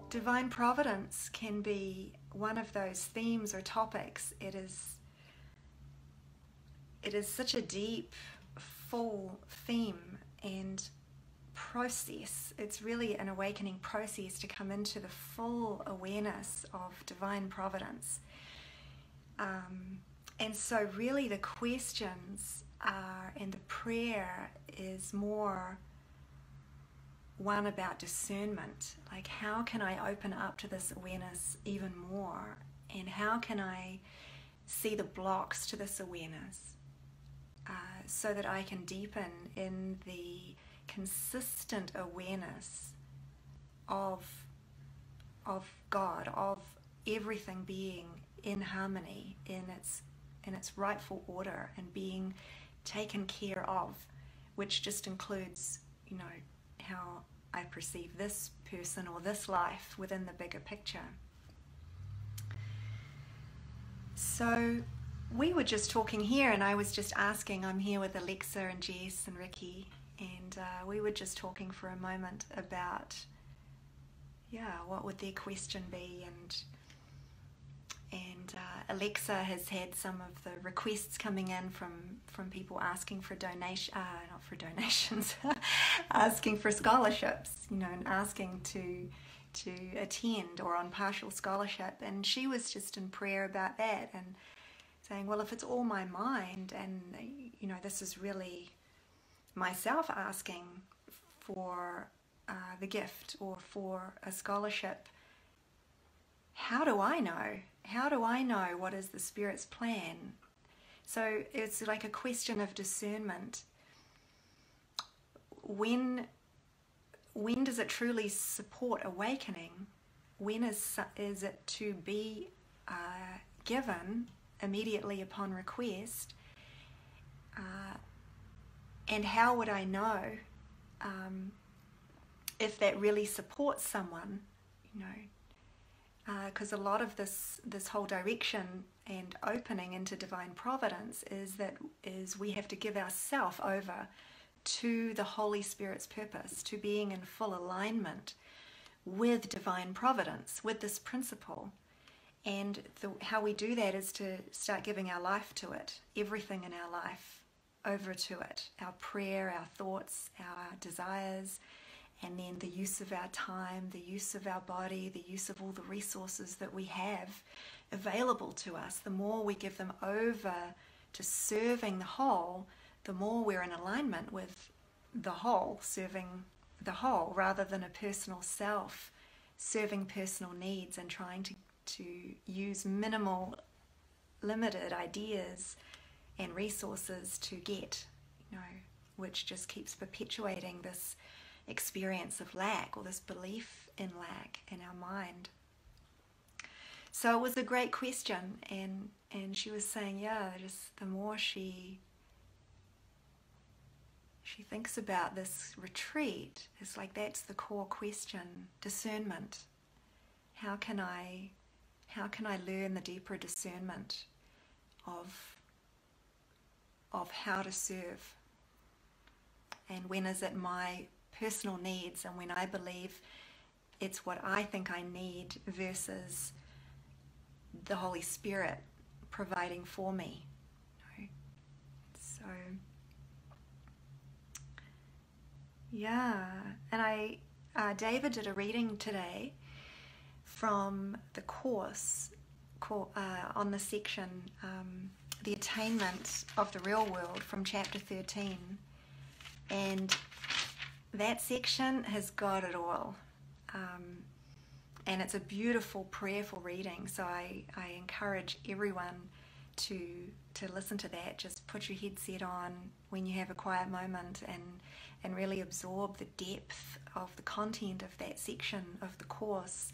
Divine Providence can be one of those themes or topics. It is such a deep, full theme and process. It's really an awakening process to come into the full awareness of Divine Providence. And so really the questions are, and the prayer is more one about discernment. Like, how can I open up to this awareness even more? And how can I see the blocks to this awareness so that I can deepen in the consistent awareness of God, of everything being in harmony, in its rightful order, and being taken care of, which just includes, you know, how I perceive this person or this life within the bigger picture. So we were just talking here, and I was just asking, I'm here with Alexa and Jess and Ricky, and we were just talking for a moment about, what would their question be, and Alexa has had some of the requests coming in from people asking for not for donations, asking for scholarships, you know, and asking to attend or on partial scholarship. And she was just in prayer about that and saying, well, if it's all my mind, and, you know, this is really myself asking for the gift or for a scholarship, how do I know? How do I know what is the Spirit's plan? So it's like a question of discernment. When does it truly support awakening? When is it to be given immediately upon request? And how would I know if that really supports someone? You know, because a lot of this whole direction and opening into Divine Providence is we have to give ourselves over to the Holy Spirit's purpose, to being in full alignment with Divine Providence, with this principle. And how we do that is to start giving our life to it, everything in our life over to it, our prayer, our thoughts, our desires, and then the use of our time, the use of our body, the use of all the resources that we have available to us. The more we give them over to serving the whole, the more we're in alignment with the whole, serving the whole, rather than a personal self, serving personal needs and trying to use minimal, limited ideas and resources to get, you know, which just keeps perpetuating this experience of lack, or this belief in lack in our mind. So it was a great question, and she was saying, just the more she thinks about this retreat, it's like that's the core question: discernment. How can I learn the deeper discernment of how to serve? And when is it my personal needs, and when I believe it's what I think I need versus the Holy Spirit providing for me. So and David did a reading today from the course on the section The Attainment of the Real World, from chapter 13, and that section has got it all, and it's a beautiful, prayerful reading. So I encourage everyone to listen to that. Just put your headset on when you have a quiet moment and really absorb the depth of the content of that section of the course.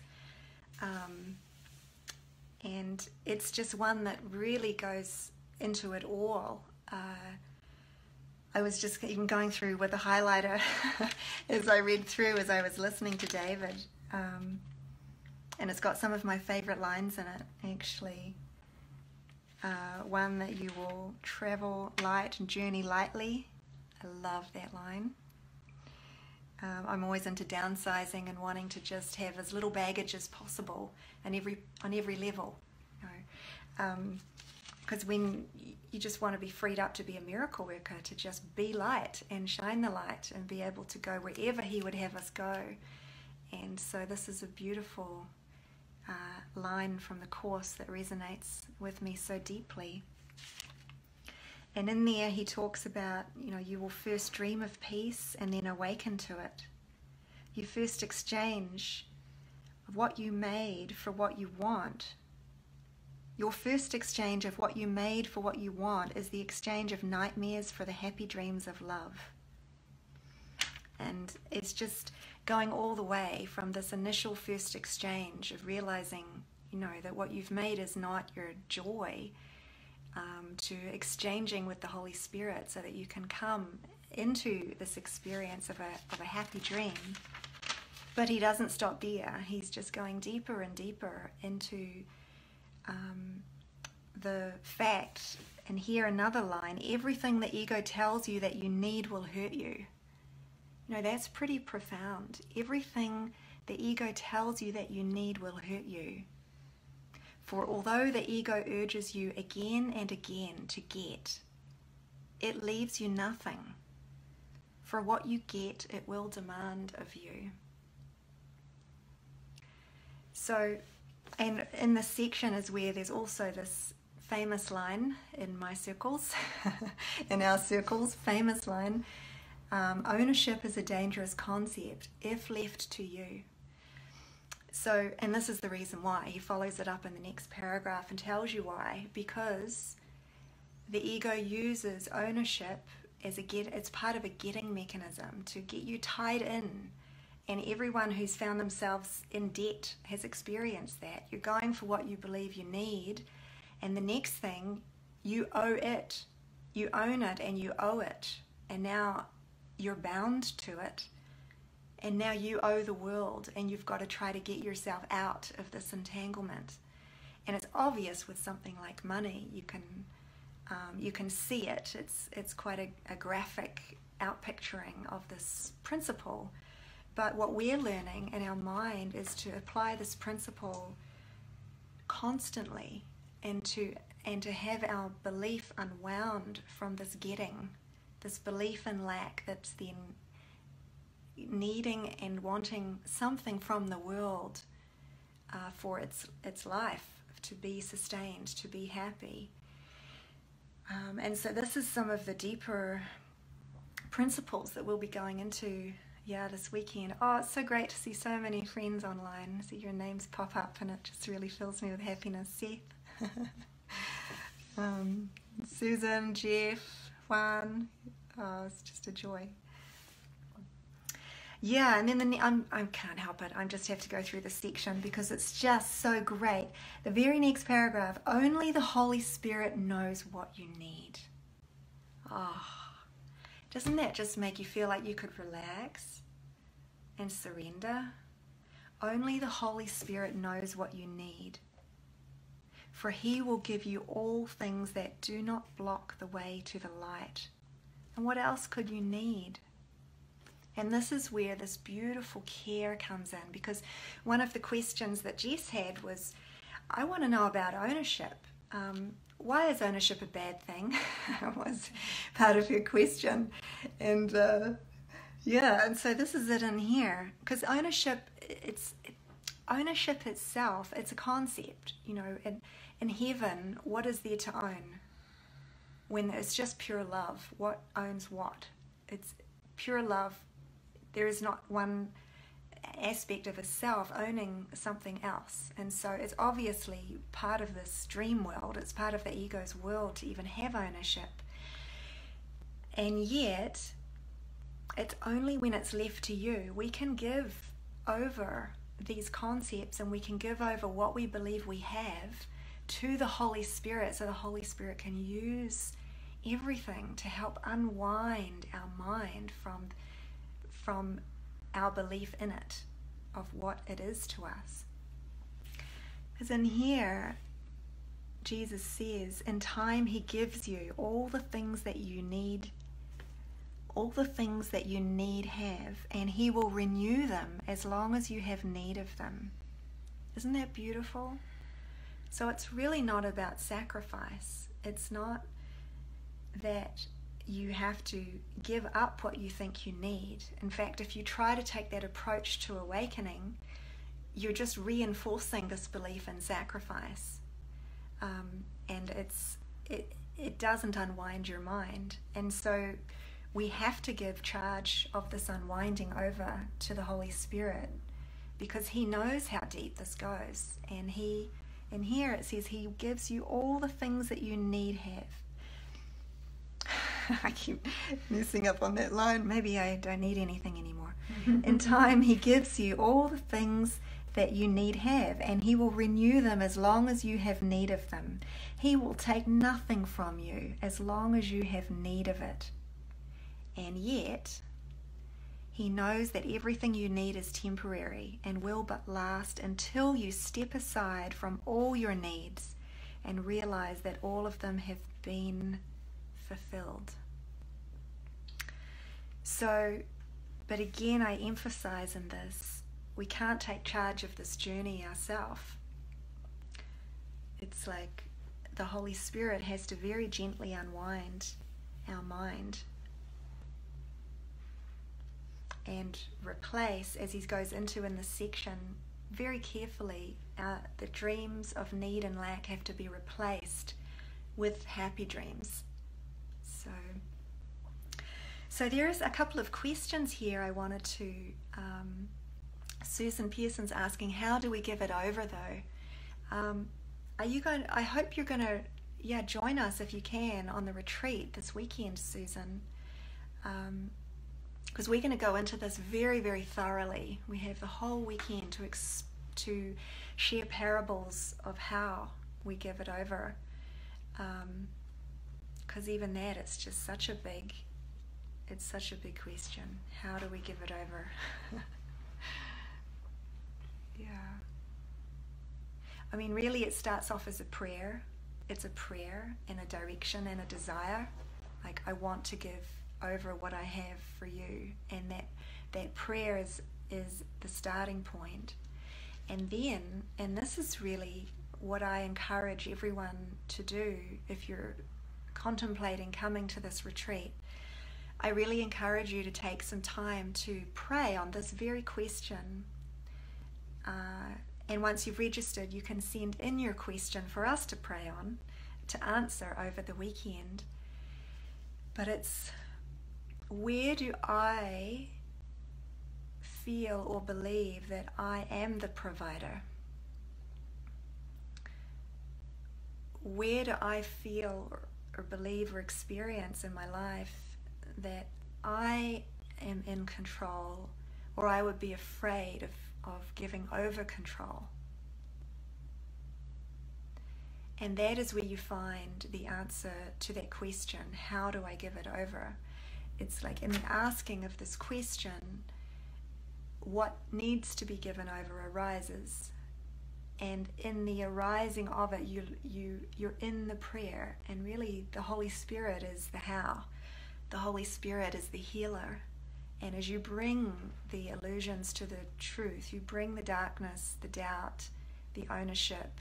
And it's just one that really goes into it all. I was just even going through with a highlighter as I read through, as I was listening to David. And it's got some of my favorite lines in it, actually. One that you will travel light and journey lightly. I love that line. I'm always into downsizing and wanting to just have as little baggage as possible and on every level. Because when you just want to be freed up to be a miracle worker, to just be light and shine the light and be able to go wherever He would have us go. And so this is a beautiful line from the Course that resonates with me so deeply. And in there he talks about, you will first dream of peace and then awaken to it. You first exchange what you made for what you want. Your first exchange of what you made for what you want is the exchange of nightmares for the happy dreams of love. And it's just going all the way from this initial first exchange of realizing, that what you've made is not your joy, to exchanging with the Holy Spirit so that you can come into this experience of a happy dream. But he doesn't stop there. He's just going deeper and deeper into the fact, and here another line, everything the ego tells you that you need will hurt you. That's pretty profound. Everything the ego tells you that you need will hurt you. For although the ego urges you again and again to get, it leaves you nothing. For what you get, it will demand of you. So, and in this section is where there's also this famous line in my circles, in our circles, famous line, ownership is a dangerous concept if left to you. So, and this is the reason why. He follows it up in the next paragraph and tells you why. Because the ego uses ownership as it's part of a getting mechanism to get you tied in. And everyone who's found themselves in debt has experienced that. You're going for what you believe you need, and the next thing, you owe it. You own it and you owe it. And now you're bound to it. And now you owe the world, and you've got to try to get yourself out of this entanglement. And it's obvious with something like money. You can see it. It's quite a graphic outpicturing of this principle. But what we're learning in our mind is to apply this principle constantly, and to have our belief unwound from this getting, this belief in lack that's then needing and wanting something from the world for its life to be sustained, to be happy. And so this is some of the deeper principles that we'll be going into this weekend. Oh, it's so great to see so many friends online. See your names pop up and it just really fills me with happiness. Seth, Susan, Jeff, Juan. Oh, it's just a joy. Yeah, and then I can't help it. I just have to go through this section because it's just so great. The very next paragraph, only the Holy Spirit knows what you need. Oh, doesn't that just make you feel like you could relax and surrender? Only the Holy Spirit knows what you need. For He will give you all things that do not block the way to the light. And what else could you need? And this is where this beautiful care comes in, because one of the questions that Jess had was, I want to know about ownership. Why is ownership a bad thing? was part of her question. And and so this is it in here. Because ownership itself, it's a concept. In heaven, what is there to own? When it's just pure love, what owns what? It's pure love. There is not one aspect of a self owning something else. And so it's obviously part of this dream world. It's part of the ego's world to even have ownership. And yet, it's only when it's left to you. We can give over these concepts, and we can give over what we believe we have to the Holy Spirit, so the Holy Spirit can use everything to help unwind our mind from our belief in it, of what it is to us. Because in here, Jesus says, in time He gives you all the things that you need, all the things that you need have, and he will renew them as long as you have need of them. Isn't that beautiful? So it's really not about sacrifice. It's not that you have to give up what you think you need. In fact, if you try to take that approach to awakening, you're just reinforcing this belief in sacrifice. And it doesn't unwind your mind. And so we have to give charge of this unwinding over to the Holy Spirit, because he knows how deep this goes. And here it says he gives you all the things that you need have. I keep messing up on that line. Maybe I don't need anything anymore. In time, he gives you all the things that you need have, and he will renew them as long as you have need of them. He will take nothing from you as long as you have need of it. And yet, he knows that everything you need is temporary and will but last until you step aside from all your needs and realize that all of them have been fulfilled. So, but again, I emphasize in this, we can't take charge of this journey ourselves. It's like the Holy Spirit has to very gently unwind our mind and replace, as he goes into in this section, very carefully, the dreams of need and lack have to be replaced with happy dreams. So there's a couple of questions here I wanted to... Susan Pearson's asking, how do we give it over though? I hope you're going to join us if you can on the retreat this weekend, Susan. Because we're going to go into this very, very thoroughly. We have the whole weekend to share parables of how we give it over. Because even that, it's such a big question. How do we give it over? Yeah. I mean, really, it starts off as a prayer. It's a prayer and a direction and a desire. Like, I want to give over what I have for you. And that prayer is the starting point. And then, and this is really what I encourage everyone to do if you're contemplating coming to this retreat, I really encourage you to take some time to pray on this very question. And once you've registered, you can send in your question for us to pray on, to answer over the weekend. But it's, where do I feel or believe that I am the provider? Where do I feel or believe or experience in my life that I am in control, or I would be afraid of giving over control? And that is where you find the answer to that question, how do I give it over? It's like in the asking of this question, what needs to be given over arises. And in the arising of it, you're in the prayer, and really the Holy Spirit is the how. The Holy Spirit is the healer. And as you bring the illusions to the truth, you bring the darkness, the doubt, the ownership,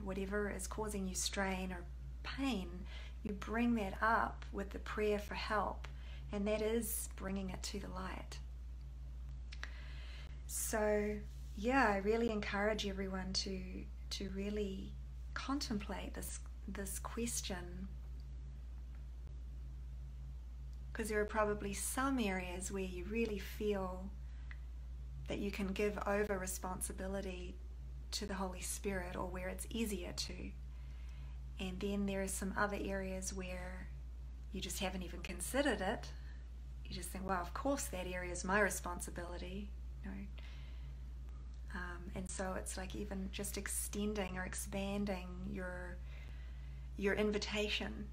whatever is causing you strain or pain, you bring that up with the prayer for help, and that is bringing it to the light. So, yeah, I really encourage everyone to really contemplate this question, because there are probably some areas where you really feel that you can give over responsibility to the Holy Spirit, or where it's easier to. And then there are some other areas where you just haven't even considered it. You just think, well, of course that area is my responsibility. And so it's like even just extending or expanding your invitation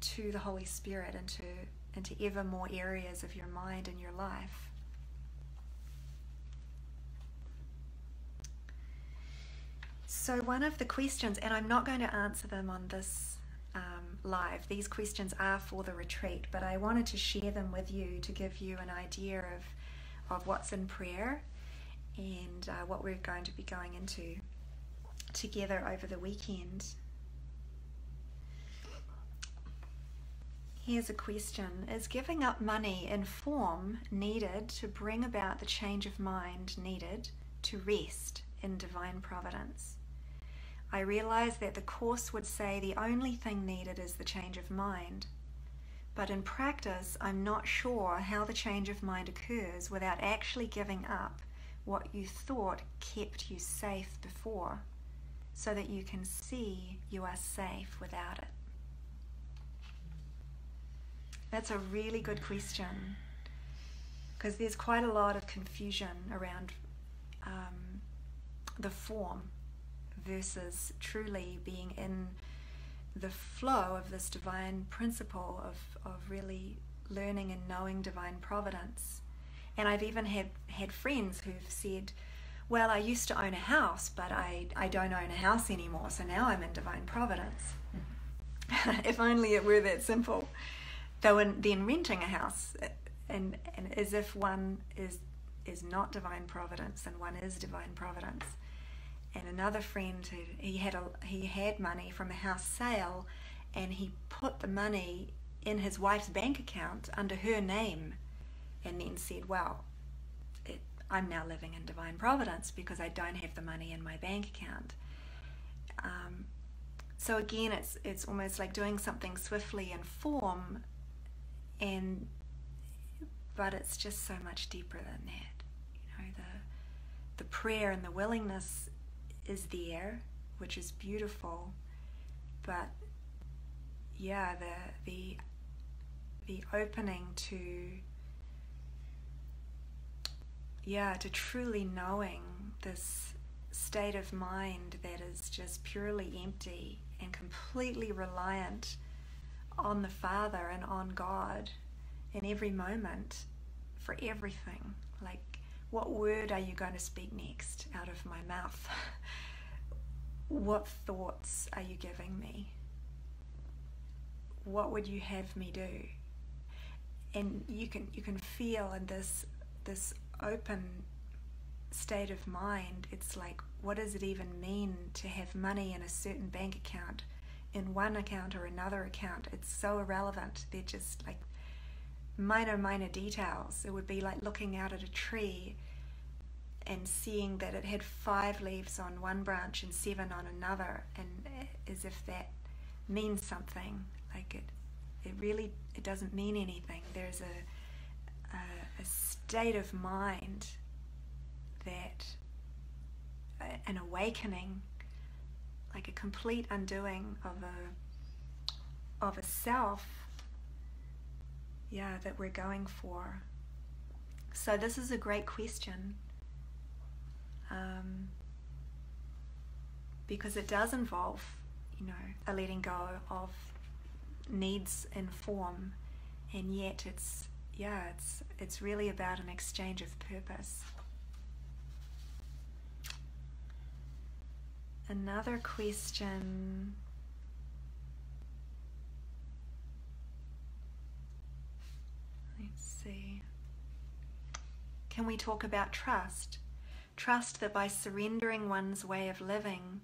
to the Holy Spirit into ever more areas of your mind and your life. So one of the questions, and I'm not going to answer them on this live. These questions are for the retreat, but I wanted to share them with you to give you an idea of what's in prayer and what we're going to be going into together over the weekend. Here's a question. Is giving up money in form needed to bring about the change of mind needed to rest in Divine Providence? I realize that the Course would say the only thing needed is the change of mind. But in practice, I'm not sure how the change of mind occurs without actually giving up what you thought kept you safe before, so that you can see you are safe without it. That's a really good question, because there's quite a lot of confusion around the form versus truly being in the flow of this divine principle of really learning and knowing Divine Providence. And I've even had friends who've said, well, I used to own a house, but I don't own a house anymore, so now I'm in Divine Providence. If only it were that simple. Though then renting a house, and as if one is not Divine Providence and one is Divine Providence. And another friend, he had money from a house sale, and he put the money in his wife's bank account under her name, and then said, well, I'm now living in Divine Providence because I don't have the money in my bank account. So again, it's almost like doing something swiftly in form, but it's just so much deeper than that. The prayer and the willingness is there, which is beautiful, but yeah, the opening to truly knowing this state of mind that is just purely empty and completely reliant on the Father and on God in every moment for everything. Like, what word are you going to speak next out of my mouth? What thoughts are you giving me? What would you have me do? And you can feel in this open state of mind, it's like, what does it even mean to have money in a certain bank account, in one account or another account? It's so irrelevant. They're just like minor details. It would be like looking out at a tree and seeing that it had 5 leaves on one branch and 7 on another, and as if that means something. Like it doesn't mean anything. There's a state of mind, that an awakening, like a complete undoing of a self, that we're going for. So this is a great question, because it does involve, a letting go of needs in form, and yet it's really about an exchange of purpose. Another question. Let's see. Can we talk about trust? Trust that by surrendering one's way of living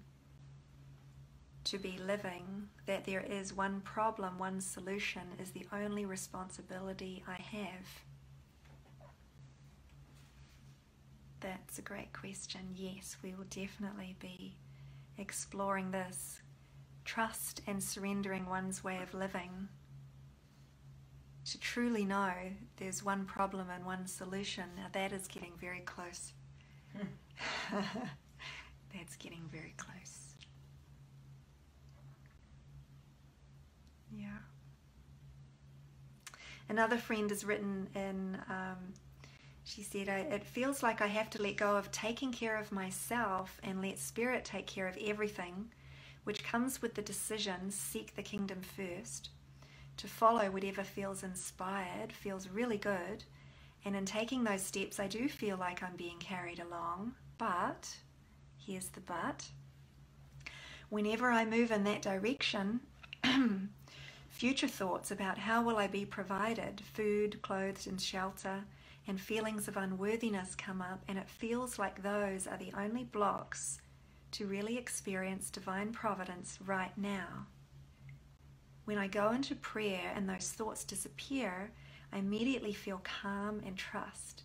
to be living, that there is one problem, one solution is the only responsibility I have. That's a great question. Yes, we will definitely be exploring this. Trust and surrendering one's way of living. To truly know there's one problem and one solution. Now that is getting very close. That's getting very close. Yeah. Another friend has written in, she said, it feels like I have to let go of taking care of myself and let Spirit take care of everything, which comes with the decision, seek the kingdom first. To follow whatever feels inspired feels really good, and in taking those steps I do feel like I'm being carried along, but, here's the but, whenever I move in that direction, future thoughts about how will I be provided, food, clothes and shelter, and feelings of unworthiness come up, and it feels like those are the only blocks to really experience divine providence right now. When I go into prayer and those thoughts disappear, I immediately feel calm and trust.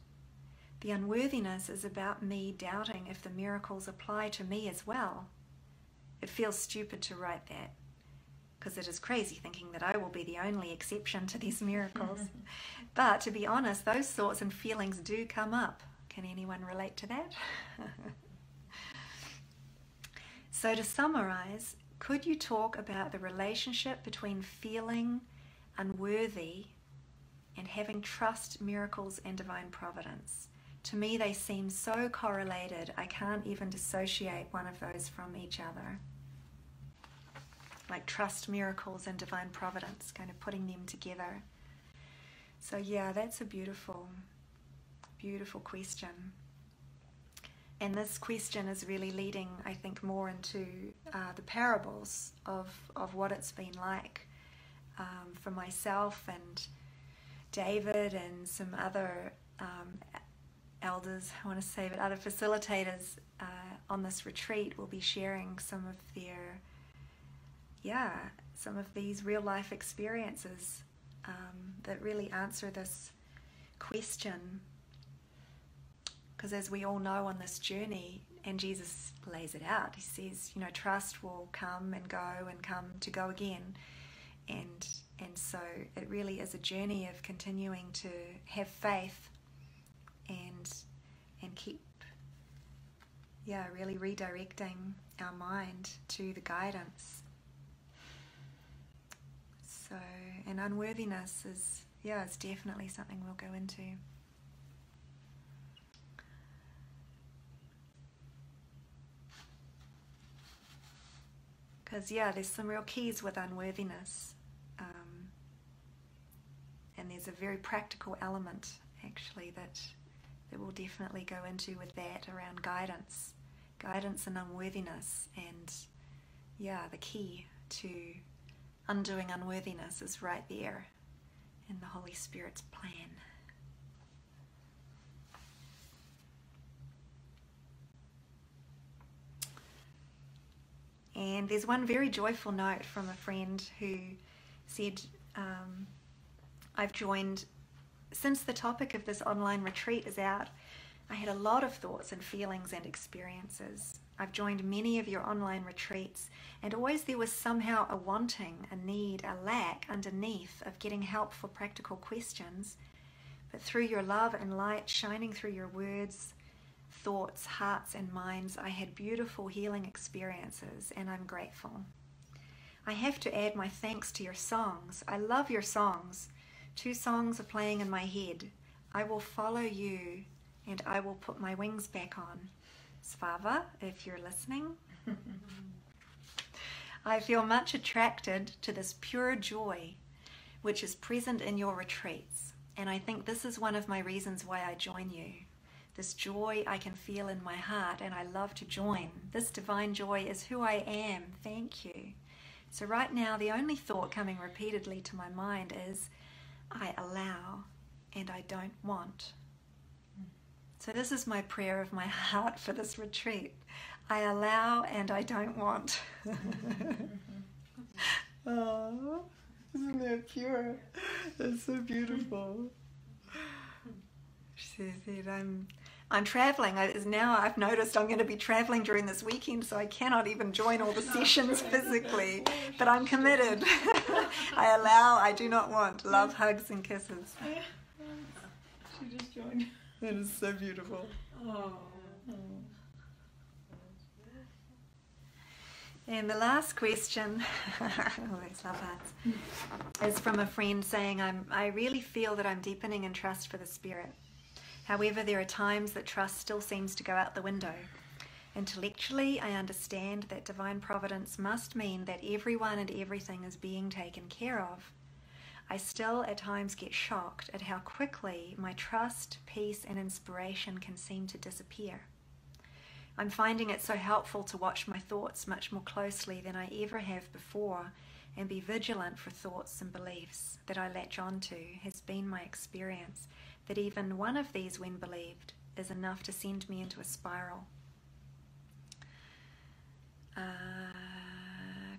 The unworthiness is about me doubting if the miracles apply to me as well. It feels stupid to write that, because it is crazy thinking that I will be the only exception to these miracles. But to be honest, those thoughts and feelings do come up. Can anyone relate to that? So to summarize, could you talk about the relationship between feeling unworthy and having trust, miracles, and divine providence? To me, they seem so correlated, I can't even dissociate one of those from each other. Like trust, miracles, and divine providence, kind of putting them together. So yeah, that's a beautiful, beautiful question. And this question is really leading, I think, more into the parables of what it's been like for myself and David and some other elders, I want to say, but other facilitators on this retreat will be sharing some of their, some of these real life experiences that really answer this question. Because as we all know on this journey, and Jesus lays it out, he says, you know, trust will come and go and come to go again. And so it really is a journey of continuing to have faith and keep, really redirecting our mind to the guidance. So, and unworthiness is definitely something we'll go into. Because, there's some real keys with unworthiness. And there's a very practical element, actually, that we'll definitely go into with that around guidance and unworthiness. And, the key to undoing unworthiness is right there in the Holy Spirit's plan. And there's one very joyful note from a friend who said, I've joined, since the topic of this online retreat is out, I had a lot of thoughts and feelings and experiences. I've joined many of your online retreats, and always there was somehow a wanting, a need, a lack underneath of getting help for practical questions. But through your love and light shining through your words, thoughts, hearts and minds, I had beautiful healing experiences, and I'm grateful. I have to add my thanks to your songs. I love your songs. 2 songs are playing in my head. I will follow you and I will put my wings back on. Svava, if you're listening. I feel much attracted to this pure joy which is present in your retreats, and I think this is one of my reasons why I join you. This joy I can feel in my heart, and I love to join. This divine joy is who I am. Thank you. So right now, the only thought coming repeatedly to my mind is, I allow and I don't want. So this is my prayer of my heart for this retreat. I allow and I don't want. Oh, isn't that pure? That's so beautiful. She said, I'm traveling. Now I've noticed I'm going to be traveling during this weekend, so I cannot even join all the sessions physically. But I'm committed. I allow, I do not want. Love, hugs, and kisses. She just joined. That is so beautiful. Oh. And the last question, always love hearts, is from a friend saying, I really feel that I'm deepening in trust for the Spirit. However, there are times that trust still seems to go out the window. Intellectually, I understand that divine providence must mean that everyone and everything is being taken care of. I still at times get shocked at how quickly my trust, peace, and inspiration can seem to disappear. I'm finding it so helpful to watch my thoughts much more closely than I ever have before, and be vigilant for thoughts and beliefs that I latch onto has been my experience that even one of these, when believed, is enough to send me into a spiral.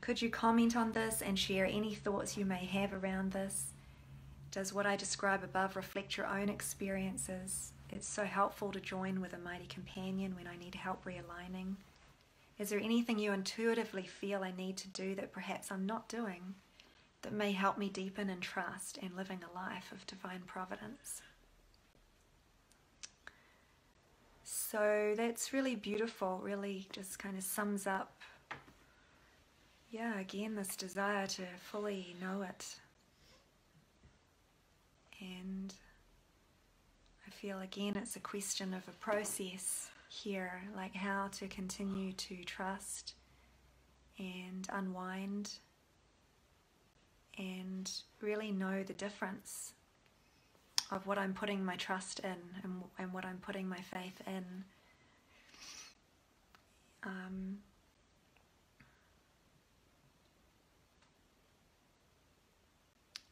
Could you comment on this and share any thoughts you may have around this? Does what I describe above reflect your own experiences? It's so helpful to join with a mighty companion when I need help realigning. Is there anything you intuitively feel I need to do that perhaps I'm not doing that may help me deepen in trust and living a life of divine providence? So that's really beautiful, really just kind of sums up, again, this desire to fully know it. And I feel again it's a question of a process here, like how to continue to trust and unwind and really know the difference of what I'm putting my trust in and what I'm putting my faith in.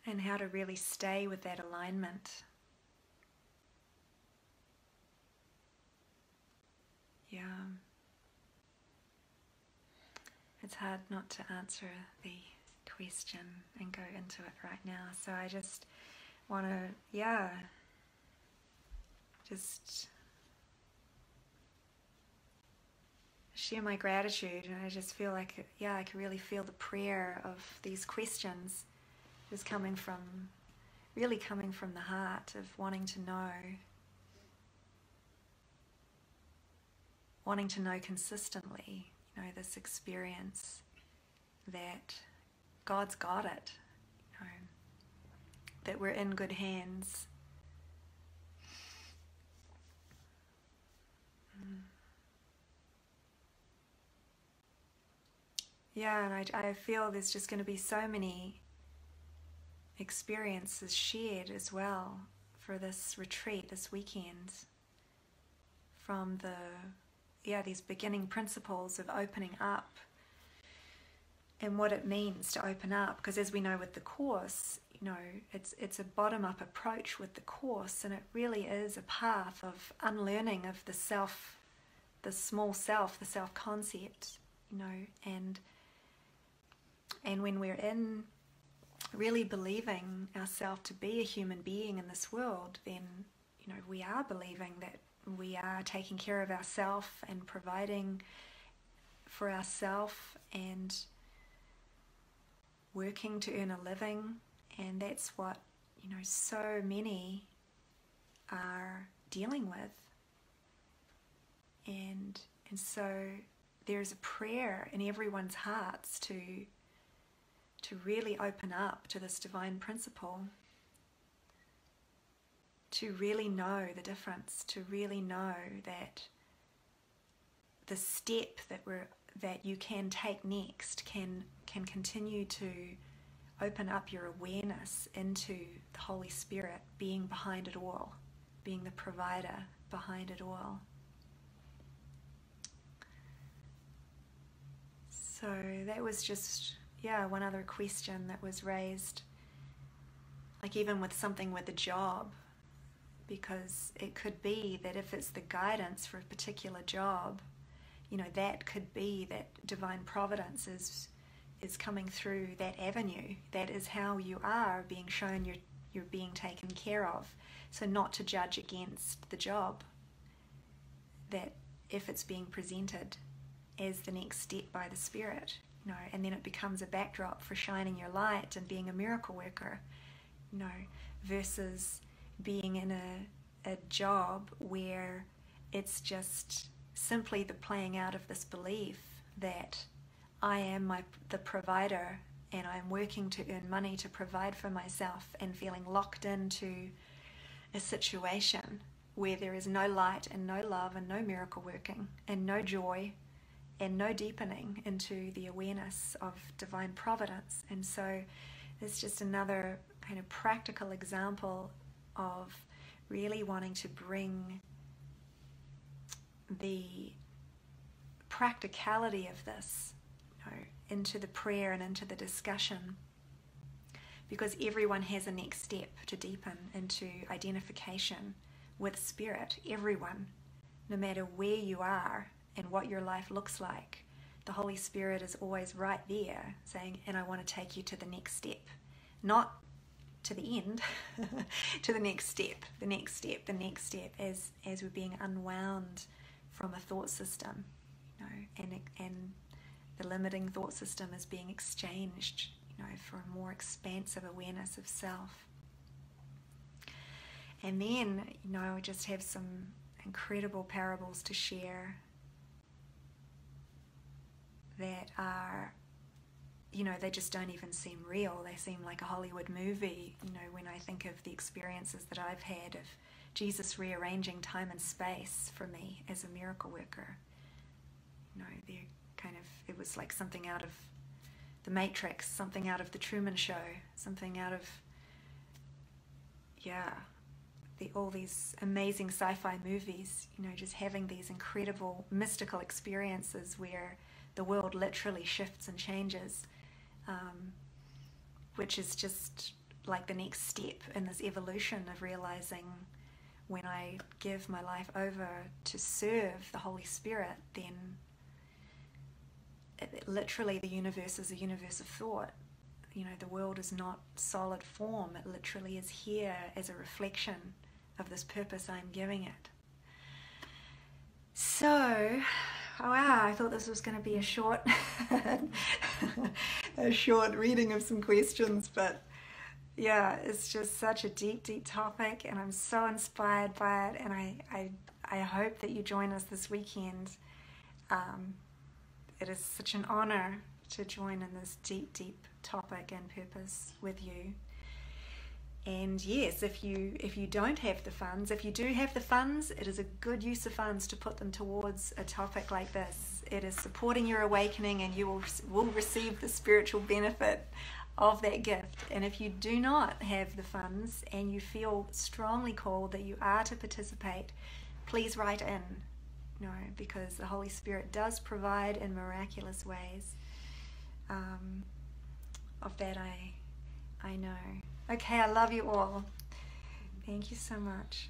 And how to really stay with that alignment. Yeah. It's hard not to answer the question and go into it right now. So I just want to, just share my gratitude. And I just feel like, I can really feel the prayer of these questions is really coming from the heart of wanting to know consistently, this experience that God's got it, that we're in good hands. And I feel there's just going to be so many experiences shared as well for this retreat this weekend, from these beginning principles of opening up and what it means to open up, because as we know with the Course, it's a bottom-up approach with the Course, and it really is a path of unlearning of the self, the small self, the self-concept, and when we're in really believing ourselves to be a human being in this world, then we are believing that we are taking care of ourselves and providing for ourselves and working to earn a living, and that's what so many are dealing with, and so there's a prayer in everyone's hearts to really open up to this divine principle, to really know the difference, to really know that the step that you can take next can continue to open up your awareness into the Holy Spirit being behind it all, being the provider behind it all. So that was just one other question that was raised, like even with something with a job, because it could be that if it's the guidance for a particular job, that could be that divine providence is coming through that avenue. That is how you are being shown you're being taken care of. So not to judge against the job, that if it's being presented as the next step by the Spirit, and then it becomes a backdrop for shining your light and being a miracle worker, versus being in a job where it's just simply the playing out of this belief that I am the provider and I'm working to earn money to provide for myself, and feeling locked into a situation where there is no light and no love and no miracle working and no joy and no deepening into the awareness of divine providence. And so it's just another kind of practical example of really wanting to bring the practicality of this, into the prayer and into the discussion, because everyone has a next step to deepen into identification with Spirit. Everyone, no matter where you are and what your life looks like, the Holy Spirit is always right there saying, and I want to take you to the next step. Not to the end, to the next step, the next step, the next step, as we're being unwound from a thought system, and the limiting thought system is being exchanged, for a more expansive awareness of self. And then, I just have some incredible parables to share that are, they just don't even seem real. They seem like a Hollywood movie, when I think of the experiences that I've had of Jesus rearranging time and space for me as a miracle worker. They're it was like something out of The Matrix, something out of The Truman Show, something out of, all these amazing sci-fi movies, just having these incredible mystical experiences where the world literally shifts and changes, which is just like the next step in this evolution of realizing when I give my life over to serve the Holy Spirit, then literally the universe is a universe of thought. The world is not solid form. It literally is here as a reflection of this purpose I'm giving it. So, wow, I thought this was going to be a short reading of some questions, but it's just such a deep, deep topic, and I'm so inspired by it, and I hope that you join us this weekend. It is such an honor to join in this deep, deep topic and purpose with you. And yes, if you don't have the funds, if you do have the funds, it is a good use of funds to put them towards a topic like this. It is supporting your awakening, and you will receive the spiritual benefit of that gift. And if you do not have the funds and you feel strongly called that you are to participate, please write in, because the Holy Spirit does provide in miraculous ways. Of that I know. Okay, I love you all. Thank you so much.